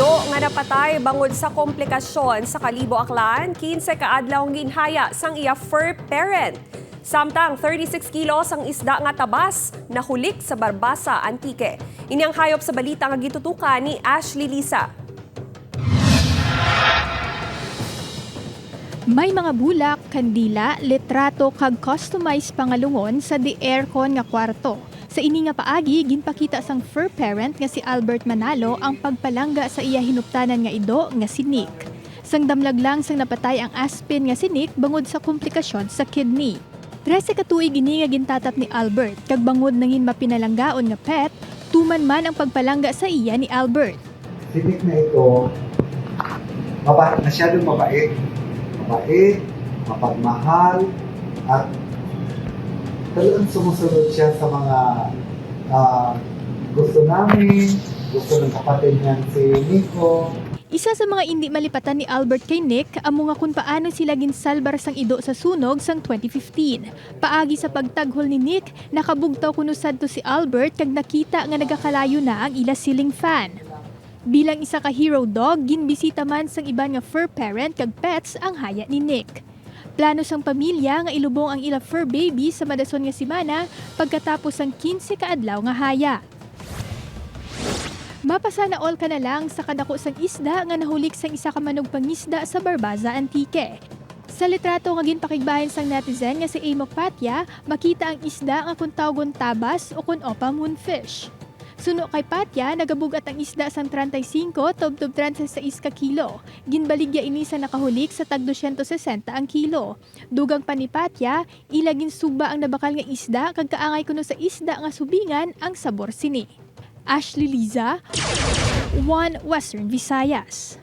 ido nga napatay bangod sa komplikasyon sa Kalibo Aklan, 15 kaadlaw ginhaya sang iya fur parent. Samtang 36 kilos ang isda nga tabas nahulik sa Barbasa, Antique. Inyang hayop sa balita nga gitutukan ni Ashley Lisa. May mga bulak, kandila, litrato kag customized pangalungon sa di aircon nga kwarto. Sa ini nga paagi, ginpakita sang fur parent nga si Albert Manalo ang pagpalangga sa iya hinuptanan nga ido nga si Nick. Sang damlag lang sang napatay ang aspin nga si Nick bangod sa komplikasyon sa kidney. 13 ka tuig ini nga gintatap ni Albert kag bangod nangin mapinalanggaon nga pet, tuman man ang pagpalangga sa iya ni Albert. Si Nick na ito, masyadong mabait, mapagmahal, at talagang sumusunod siya sa mga gusto namin, gusto ng kapatid niyan si Nico. Isa sa mga hindi malipatan ni Albert kay Nick amo nga kung paano sila ginsalbar sang ido sa sunog sang 2015. Paagi sa pagtaghol ni Nick, nakabugtaw kuno sadto si Albert kag nakita nga nagakalayo na ang ila ceiling fan. Bilang isa ka hero dog, ginbisita man sang iban nga fur parent kag pets ang haya ni Nick. Plano sang pamilya nga ilubong ang ila fur baby sa madason nga semana pagkatapos ang 15 kaadlaw nga haya. Mapasana all ka na lang sa kadako sang isda nga nahulik sang isa ka manog pangisda sa Barbasa, Antique. Sa litrato nga ginpakigbahin sang netizen nga si Amok Patya, makita ang isda nga kung tawgon tabas o kung opa moonfish. Suno kay Patya, nagabugat ang isda sang 35 tubtob 36 ka kilo. Ginbaligya ini sa nakahulik sa tag 260 ang kilo. Dugang pa ni Patya, ilagin suba ang nabakal nga isda kag kaangay kuno sa isda nga subingan ang sabor sini. Ashley Liza, One Western Visayas.